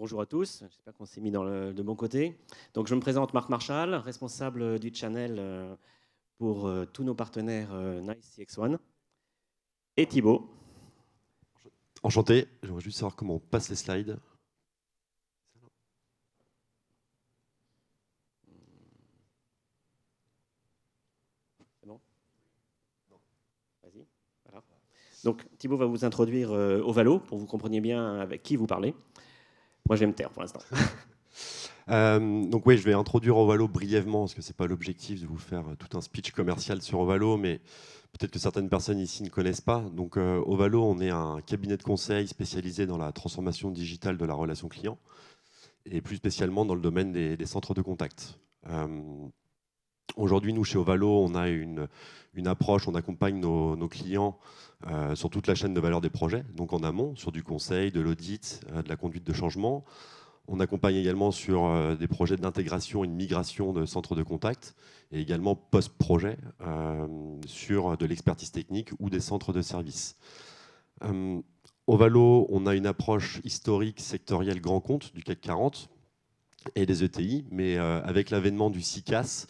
Bonjour à tous, j'espère qu'on s'est mis de bon côté. Donc, je me présente Marc Marchal, responsable du channel pour tous nos partenaires Nice CX1. Et Thibaut. Enchanté, j'aimerais juste savoir comment on passe les slides. C'est bon? Vas-y. Voilà. Donc, Thibaut va vous introduire Ovalo pour que vous compreniez bien avec qui vous parlez. Moi, je vais me taire pour l'instant. Donc oui, je vais introduire Ovalo brièvement, parce que ce n'est pas l'objectif de vous faire tout un speech commercial sur Ovalo, mais peut-être que certaines personnes ici ne connaissent pas. Donc Ovalo, on est un cabinet de conseil spécialisé dans la transformation digitale de la relation client, et plus spécialement dans le domaine des centres de contact. Aujourd'hui, nous, chez Ovalo, on a une approche, on accompagne nos clients sur toute la chaîne de valeur des projets, donc en amont, sur du conseil, de l'audit, de la conduite de changement. On accompagne également sur des projets d'intégration et de migration de centres de contact, et également post-projet sur de l'expertise technique ou des centres de services. Ovalo, on a une approche historique sectorielle grand compte du CAC 40 et des ETI, mais avec l'avènement du CICAS,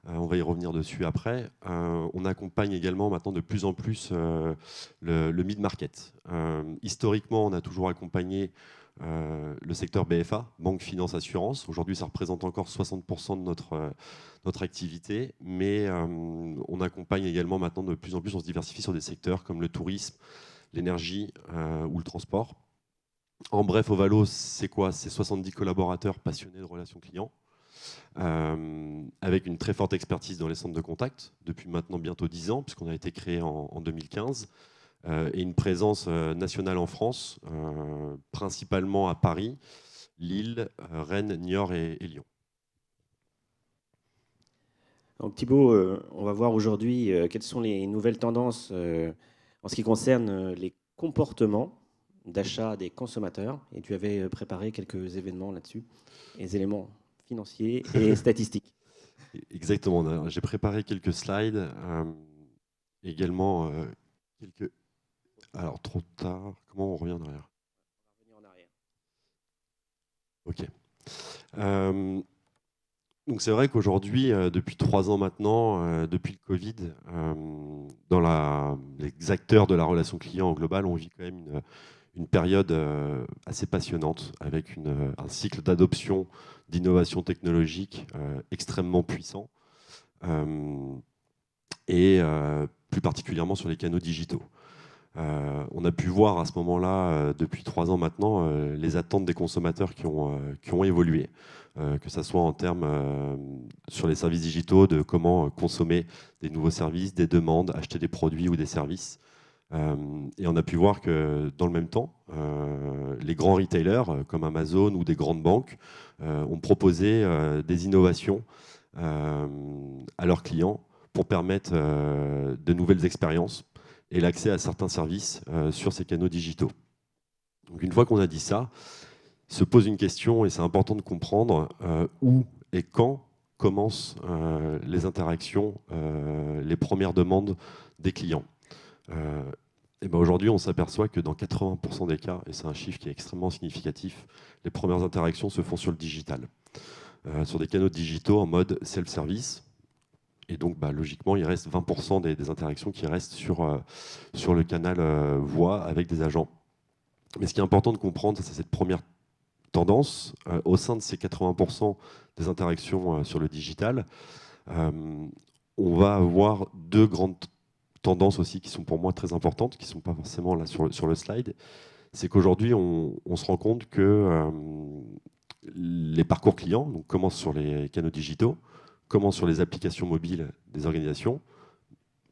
on va y revenir dessus après. On accompagne également maintenant de plus en plus le mid-market. Historiquement, on a toujours accompagné le secteur BFA, banque, finance, assurance. Aujourd'hui, ça représente encore 60% de notre activité, mais on accompagne également maintenant de plus en plus, on se diversifie sur des secteurs comme le tourisme, l'énergie ou le transport. En bref, Ovalo, c'est quoi? C'est 70 collaborateurs passionnés de relations clients, avec une très forte expertise dans les centres de contact, depuis maintenant bientôt 10 ans, puisqu'on a été créé en 2015, et une présence nationale en France, principalement à Paris, Lille, Rennes, Niort et Lyon. Donc, Thibaut, on va voir aujourd'hui quelles sont les nouvelles tendances en ce qui concerne les comportements d'achat des consommateurs. Et tu avais préparé quelques événements là-dessus, les éléments financiers et statistiques. Exactement. J'ai préparé quelques slides, également quelques... Alors, trop tard. Comment on revient en arrière? On va revenir en arrière. Ok. Donc c'est vrai qu'aujourd'hui, depuis 3 ans maintenant, depuis le Covid, les acteurs de la relation client en global, on vit quand même une période assez passionnante, avec un cycle d'adoption d'innovation technologique extrêmement puissant, et plus particulièrement sur les canaux digitaux. On a pu voir à ce moment-là, depuis 3 ans maintenant, les attentes des consommateurs qui ont évolué, que ce soit en termes sur les services digitaux, de comment consommer des nouveaux services, des demandes, acheter des produits ou des services. Et on a pu voir que dans le même temps, les grands retailers comme Amazon ou des grandes banques ont proposé des innovations à leurs clients pour permettre de nouvelles expériences et l'accès à certains services sur ces canaux digitaux. Donc une fois qu'on a dit ça, se pose une question, et c'est important de comprendre où et quand commencent les interactions, les premières demandes des clients. Et ben aujourd'hui, on s'aperçoit que dans 80% des cas, et c'est un chiffre qui est extrêmement significatif, les premières interactions se font sur le digital, sur des canaux digitaux en mode self-service. Et donc, logiquement, il reste 20% des interactions qui restent sur le canal voix avec des agents. Mais ce qui est important de comprendre, c'est cette première tendance. Au sein de ces 80% des interactions sur le digital, on va avoir 2 grandes tendances aussi qui sont pour moi très importantes, qui ne sont pas forcément là sur le slide. C'est qu'aujourd'hui, on se rend compte que les parcours clients donc, commencent sur les canaux digitaux, commencent sur les applications mobiles des organisations,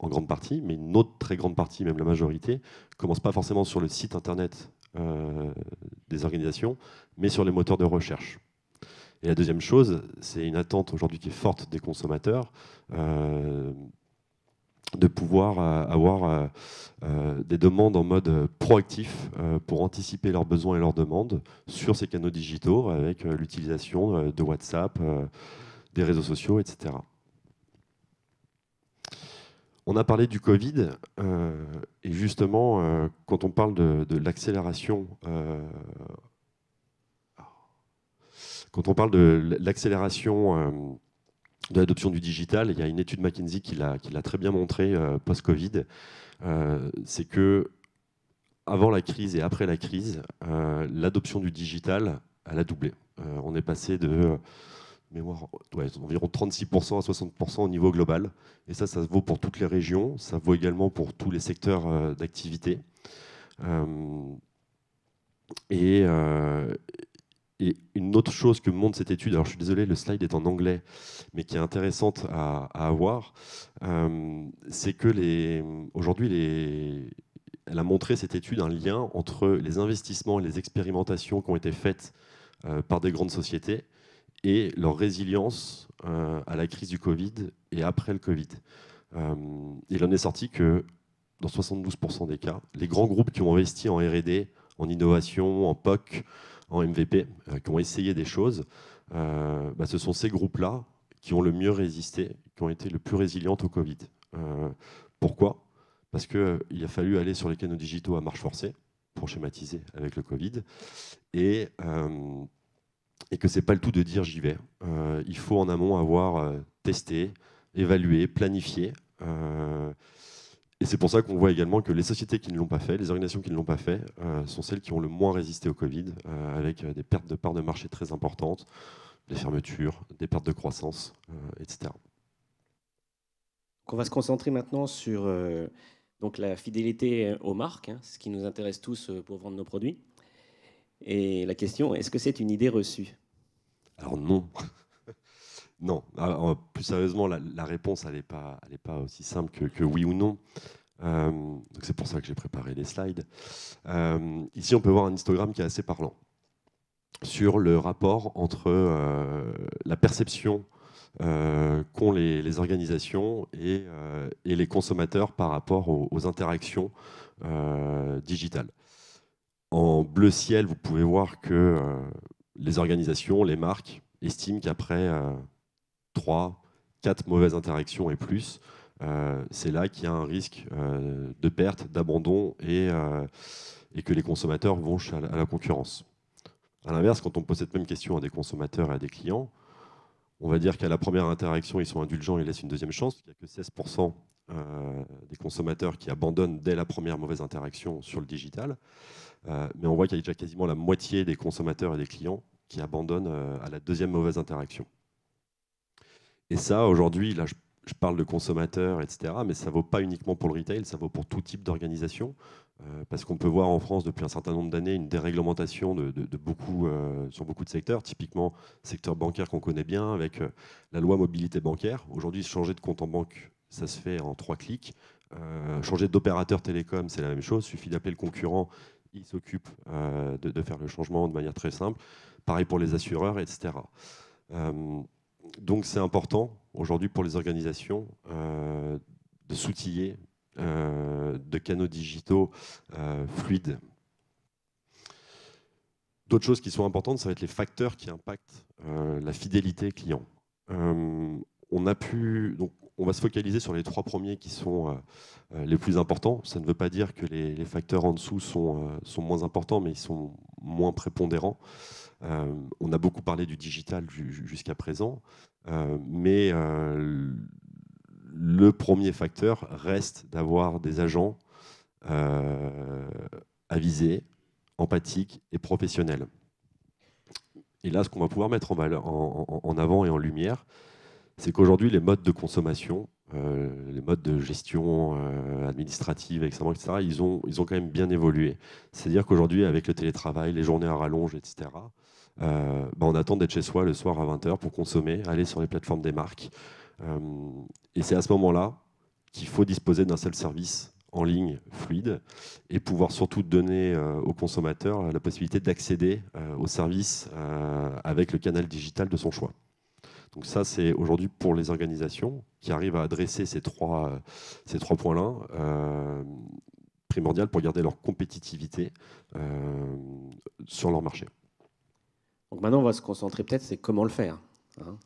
en grande partie, mais une autre très grande partie, même la majorité, ne commence pas forcément sur le site internet des organisations, mais sur les moteurs de recherche. Et la deuxième chose, c'est une attente aujourd'hui qui est forte des consommateurs, de pouvoir avoir des demandes en mode proactif pour anticiper leurs besoins et leurs demandes sur ces canaux digitaux avec l'utilisation de WhatsApp, des réseaux sociaux, etc. On a parlé du Covid, et justement, quand on parle de l'accélération... Quand on parle de l'accélération de l'adoption du digital, il y a une étude McKinsey qui l'a très bien montré post-Covid. C'est que avant la crise et après la crise, l'adoption du digital, elle a doublé. On est passé de mémoire, environ 36% à 60% au niveau global. Et ça vaut pour toutes les régions, ça vaut également pour tous les secteurs d'activité. Et une autre chose que montre cette étude, alors je suis désolé, le slide est en anglais, mais qui est intéressante à avoir, c'est que aujourd'hui, elle a montré cette étude un lien entre les investissements et les expérimentations qui ont été faites par des grandes sociétés et leur résilience à la crise du Covid et après le Covid. Il en est sorti que dans 72% des cas, les grands groupes qui ont investi en R&D, en innovation, en POC, en MVP, qui ont essayé des choses, ce sont ces groupes-là qui ont le mieux résisté, qui ont été le plus résilientes au Covid. Pourquoi ? Parce qu'il a fallu aller sur les canaux digitaux à marche forcée, pour schématiser avec le Covid, et que ce n'est pas le tout de dire j'y vais. Il faut en amont avoir testé, évalué, planifié. Et c'est pour ça qu'on voit également que les sociétés qui ne l'ont pas fait, les organisations qui ne l'ont pas fait, sont celles qui ont le moins résisté au Covid, avec des pertes de parts de marché très importantes, des fermetures, des pertes de croissance, etc. On va se concentrer maintenant sur donc la fidélité aux marques, ce qui nous intéresse tous pour vendre nos produits. Et la question, est-ce que c'est une idée reçue ? Alors non. Non. Alors, plus sérieusement, la réponse, elle n'est pas aussi simple que oui ou non. Donc c'est pour ça que j'ai préparé les slides. Ici, on peut voir un histogramme qui est assez parlant sur le rapport entre la perception qu'ont les organisations et les consommateurs par rapport aux interactions digitales. En bleu ciel, vous pouvez voir que les organisations, les marques, estiment qu'après 3, 4 mauvaises interactions et plus, c'est là qu'il y a un risque de perte, d'abandon et que les consommateurs vont à la concurrence. À l'inverse, quand on pose cette même question à des consommateurs et à des clients, on va dire qu'à la première interaction, ils sont indulgents et laissent une deuxième chance. Il n'y a que 16% des consommateurs qui abandonnent dès la première mauvaise interaction sur le digital. Mais on voit qu'il y a déjà quasiment la moitié des consommateurs et des clients qui abandonnent à la deuxième mauvaise interaction. Et ça, aujourd'hui, là, je parle de consommateurs, etc., mais ça ne vaut pas uniquement pour le retail, ça vaut pour tout type d'organisation, parce qu'on peut voir en France depuis un certain nombre d'années une déréglementation sur beaucoup de secteurs, typiquement secteur bancaire qu'on connaît bien, avec la loi mobilité bancaire. Aujourd'hui, changer de compte en banque, ça se fait en 3 clics. Changer d'opérateur télécom, c'est la même chose, il suffit d'appeler le concurrent, il s'occupe de faire le changement de manière très simple. Pareil pour les assureurs, etc. Donc c'est important aujourd'hui pour les organisations de s'outiller de canaux digitaux fluides. D'autres choses qui sont importantes, ça va être les facteurs qui impactent la fidélité client. On va se focaliser sur les 3 premiers qui sont les plus importants. Ça ne veut pas dire que les facteurs en dessous sont moins importants, mais ils sont moins prépondérants. On a beaucoup parlé du digital jusqu'à présent, mais le premier facteur reste d'avoir des agents avisés, empathiques et professionnels. Et là, ce qu'on va pouvoir mettre en avant et en lumière, c'est qu'aujourd'hui, les modes de consommation, les modes de gestion administrative, etc., ils ont quand même bien évolué. C'est-à-dire qu'aujourd'hui, avec le télétravail, les journées à rallonge, etc., on attend d'être chez soi le soir à 20h pour consommer, aller sur les plateformes des marques. Et c'est à ce moment-là qu'il faut disposer d'un seul service en ligne fluide et pouvoir surtout donner aux consommateurs la possibilité d'accéder aux services avec le canal digital de son choix. Donc ça, c'est aujourd'hui pour les organisations qui arrivent à adresser ces trois points-là, primordial pour garder leur compétitivité sur leur marché. Donc maintenant, on va se concentrer peut-être, c'est comment le faire.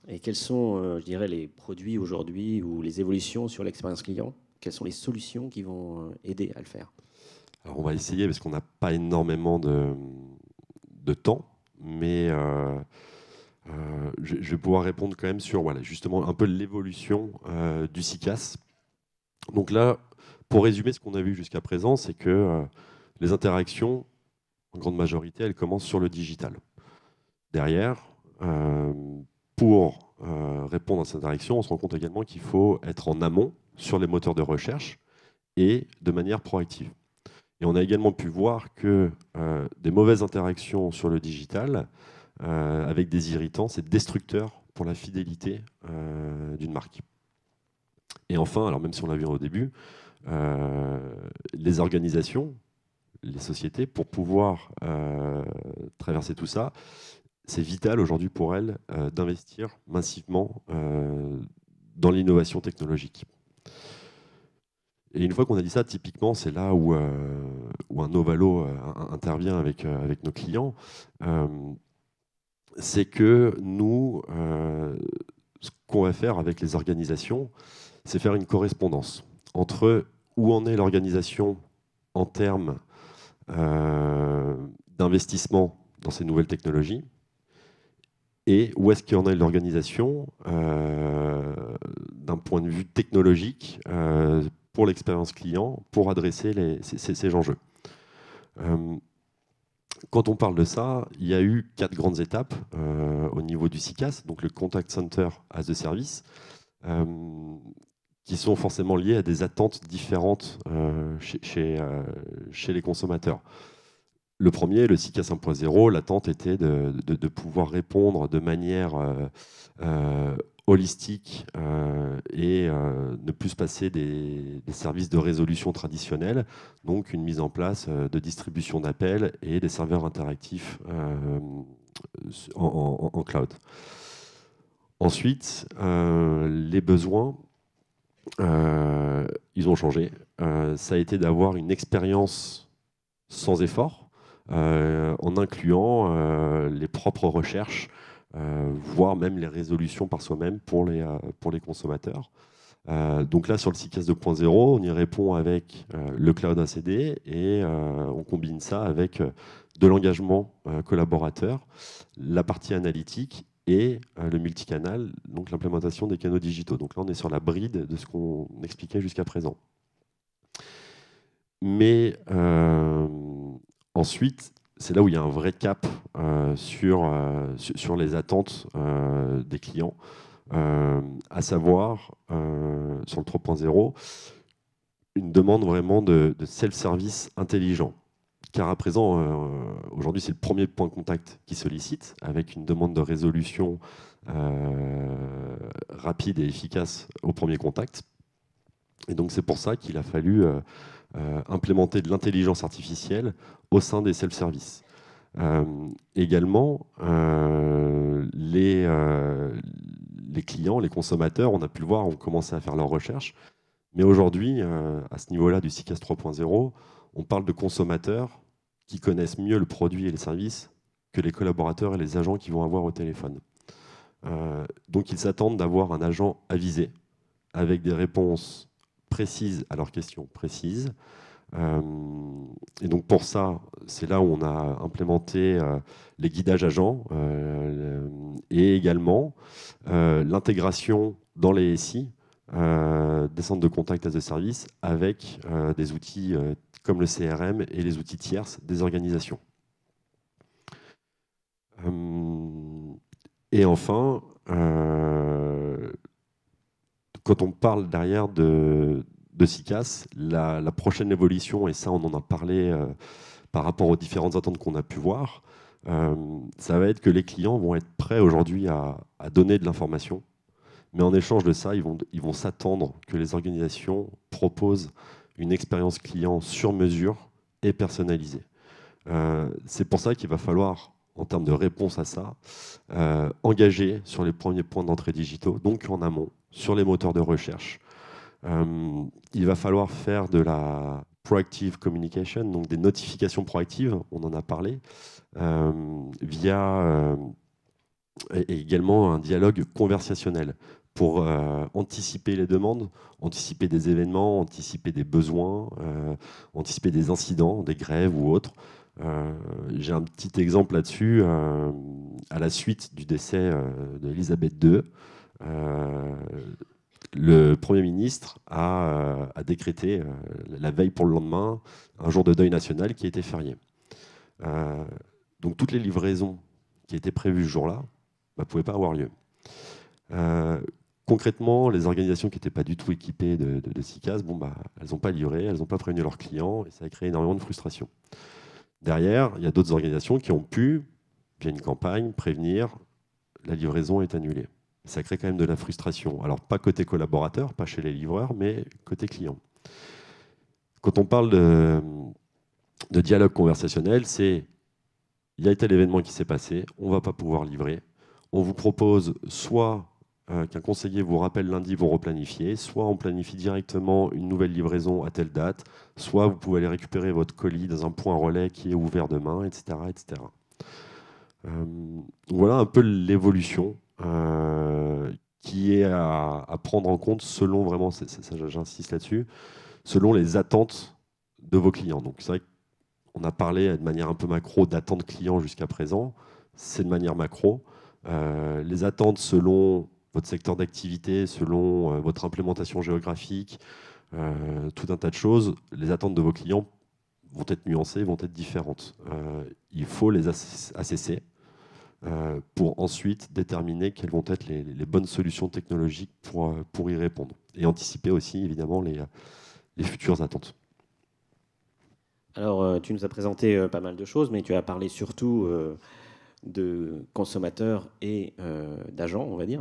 Et quels sont, je dirais, les produits aujourd'hui ou les évolutions sur l'expérience client? Quelles sont les solutions qui vont aider à le faire? Alors on va essayer parce qu'on n'a pas énormément de temps, mais Je vais pouvoir répondre quand même sur voilà, justement un peu l'évolution du CICAS. Donc là, pour résumer ce qu'on a vu jusqu'à présent, c'est que les interactions, en grande majorité, elles commencent sur le digital. Derrière, pour répondre à cette interaction, on se rend compte également qu'il faut être en amont sur les moteurs de recherche et de manière proactive. Et on a également pu voir que des mauvaises interactions sur le digital, avec des irritants, c'est destructeur pour la fidélité d'une marque. Et enfin, alors même si on l'a vu au début, les organisations, les sociétés, pour pouvoir traverser tout ça, c'est vital aujourd'hui pour elles d'investir massivement dans l'innovation technologique. Et une fois qu'on a dit ça, typiquement, c'est là où un Novalo intervient avec nos clients. C'est que nous, ce qu'on va faire avec les organisations, c'est faire une correspondance entre où en est l'organisation en termes d'investissement dans ces nouvelles technologies et où est-ce qu'il y en a l'organisation d'un point de vue technologique pour l'expérience client, pour adresser ces enjeux. Quand on parle de ça, il y a eu 4 grandes étapes au niveau du CICAS, donc le Contact Center as a Service, qui sont forcément liées à des attentes différentes chez les consommateurs. Le premier, le CICAS 1.0, l'attente était de pouvoir répondre de manière holistique et ne plus se passer des services de résolution traditionnels, donc une mise en place de distribution d'appels et des serveurs interactifs en cloud. Ensuite, les besoins, ils ont changé. Ça a été d'avoir une expérience sans effort, en incluant les propres recherches, voire même les résolutions par soi-même pour les consommateurs. Donc là, sur le CICAS 2.0, on y répond avec le cloud ACD et on combine ça avec de l'engagement collaborateur, la partie analytique et le multicanal, donc l'implémentation des canaux digitaux. Donc là, on est sur la bride de ce qu'on expliquait jusqu'à présent. Mais ensuite, c'est là où il y a un vrai cap sur les attentes des clients, à savoir, sur le 3.0, une demande vraiment de self-service intelligent. Car à présent, aujourd'hui, c'est le premier point de contact qui sollicite, avec une demande de résolution rapide et efficace au premier contact. Et donc c'est pour ça qu'il a fallu implémenter de l'intelligence artificielle au sein des self-services. Également, les clients, les consommateurs, on a pu le voir, ont commencé à faire leurs recherches. Mais aujourd'hui, à ce niveau-là du CICAS 3.0, on parle de consommateurs qui connaissent mieux le produit et les services que les collaborateurs et les agents qui vont avoir au téléphone. Donc ils s'attendent d'avoir un agent avisé, avec des réponses précises à leurs questions précises. Et donc pour ça, c'est là où on a implémenté les guidages agents et également l'intégration dans les SI des centres de contact as a service avec des outils comme le CRM et les outils tierces des organisations. Et enfin, quand on parle derrière de CICAS, la prochaine évolution, et ça on en a parlé par rapport aux différentes attentes qu'on a pu voir, ça va être que les clients vont être prêts aujourd'hui à donner de l'information, mais en échange de ça, ils vont s'attendre que les organisations proposent une expérience client sur mesure et personnalisée. C'est pour ça qu'il va falloir, en termes de réponse à ça, engager sur les premiers points d'entrée digitaux, donc en amont, sur les moteurs de recherche. Il va falloir faire de la proactive communication, donc des notifications proactives, on en a parlé, via et également un dialogue conversationnel pour anticiper les demandes, anticiper des événements, anticiper des besoins, anticiper des incidents, des grèves ou autres, J'ai un petit exemple là-dessus. À la suite du décès d'Élisabeth II, le Premier ministre a décrété la veille pour le lendemain un jour de deuil national qui était férié. Donc toutes les livraisons qui étaient prévues ce jour-là ne pouvaient pas avoir lieu. Concrètement, les organisations qui n'étaient pas du tout équipées de SICAS, elles n'ont pas livré, elles n'ont pas prévenu leurs clients, et ça a créé énormément de frustration. Derrière, il y a d'autres organisations qui ont pu, via une campagne, prévenir la livraison est annulée. Ça crée quand même de la frustration. Alors, pas côté collaborateur, pas chez les livreurs, mais côté client. Quand on parle de dialogue conversationnel, c'est il y a tel événement qui s'est passé, on ne va pas pouvoir livrer. On vous propose soit qu'un conseiller vous rappelle lundi, vous replanifiez, soit on planifie directement une nouvelle livraison à telle date, soit vous pouvez aller récupérer votre colis dans un point relais qui est ouvert demain, etc. etc. Voilà un peu l'évolution qui est à prendre en compte selon vraiment, j'insiste là-dessus, selon les attentes de vos clients. Donc c'est vrai qu'on a parlé de manière un peu macro d'attentes clients jusqu'à présent, c'est de manière macro. Les attentes selon votre secteur d'activité, selon votre implémentation géographique, tout un tas de choses, les attentes de vos clients vont être nuancées, vont être différentes. Il faut les assesser pour ensuite déterminer quelles vont être les bonnes solutions technologiques pour y répondre. Et anticiper aussi, évidemment, les futures attentes. Alors, tu nous as présenté pas mal de choses, mais tu as parlé surtout de consommateurs et d'agents, on va dire.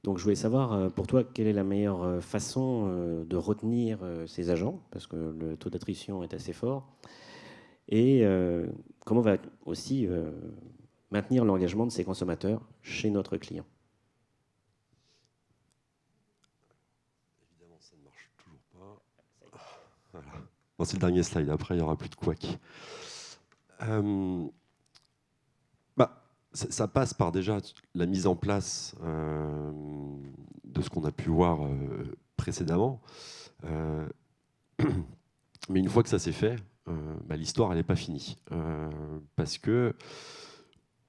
Donc, je voulais savoir, pour toi, quelle est la meilleure façon de retenir ces agents, parce que le taux d'attrition est assez fort, et comment on va aussi maintenir l'engagement de ces consommateurs chez notre client. Évidemment, ça ne marche toujours pas. Voilà. Bon, c'est le dernier slide, après il n'y aura plus de couac. Ça passe par déjà la mise en place de ce qu'on a pu voir précédemment. Mais une fois que ça s'est fait, l'histoire elle n'est pas finie. Parce que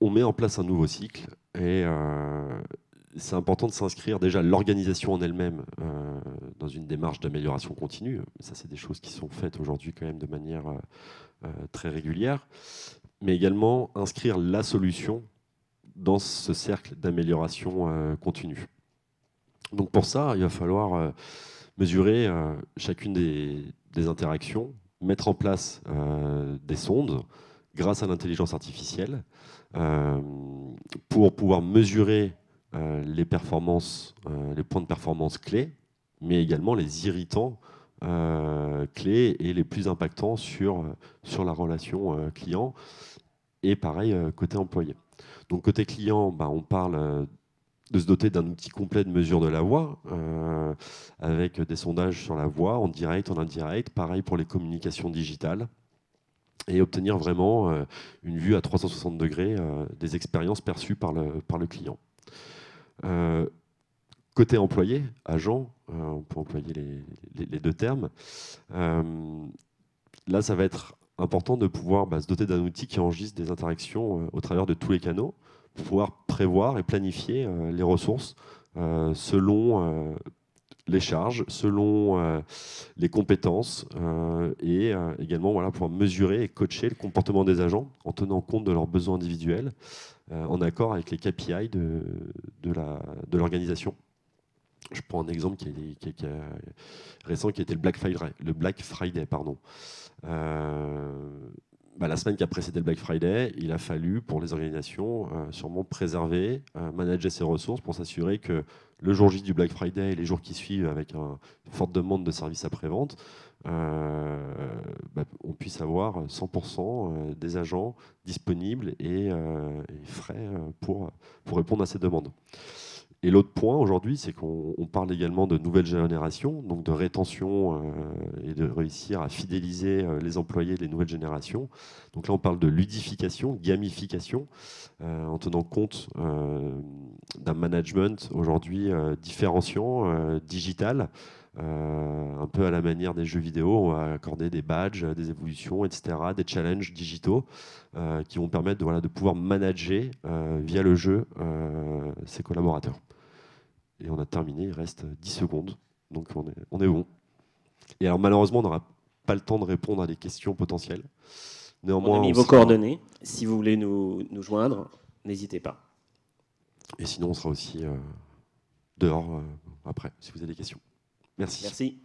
on met en place un nouveau cycle et c'est important de s'inscrire déjà l'organisation en elle-même dans une démarche d'amélioration continue. Ça, c'est des choses qui sont faites aujourd'hui quand même de manière très régulière. Mais également inscrire la solution dans ce cercle d'amélioration continue. Donc pour ça, il va falloir mesurer chacune des interactions, mettre en place des sondes grâce à l'intelligence artificielle pour pouvoir mesurer les performances, les points de performance clés, mais également les irritants clés et les plus impactants sur la relation client. Et pareil, côté employé. Donc côté client, on parle de se doter d'un outil complet de mesure de la voix, avec des sondages sur la voix, en direct, en indirect, pareil pour les communications digitales, et obtenir vraiment une vue à 360 degrés des expériences perçues par le client. Côté employé, agent, on peut employer les deux termes, là ça va être important de pouvoir se doter d'un outil qui enregistre des interactions au travers de tous les canaux, pour pouvoir prévoir et planifier les ressources selon les charges, selon les compétences et également pouvoir mesurer et coacher le comportement des agents en tenant compte de leurs besoins individuels en accord avec les KPI de l'organisation. Je prends un exemple qui est récent, qui était le Black Friday. La semaine qui a précédé le Black Friday, il a fallu, pour les organisations, sûrement préserver, manager ses ressources pour s'assurer que le jour J du Black Friday et les jours qui suivent, avec une forte demande de services après-vente, on puisse avoir 100% des agents disponibles et frais pour répondre à ces demandes. Et l'autre point aujourd'hui, c'est qu'on parle également de nouvelle génération, donc de rétention et de réussir à fidéliser les employés des nouvelles générations. Donc là, on parle de ludification, gamification, en tenant compte d'un management aujourd'hui différenciant, digital, un peu à la manière des jeux vidéo. On va accorder des badges, des évolutions, etc., des challenges digitaux qui vont permettre de pouvoir manager via le jeu ses collaborateurs. Et on a terminé, il reste 10 secondes, donc on est bon. Et alors malheureusement, on n'aura pas le temps de répondre à des questions potentielles. Néanmoins, On a mis vos coordonnées. Si vous voulez nous joindre, n'hésitez pas. Et sinon, on sera aussi dehors après, si vous avez des questions. Merci. Merci.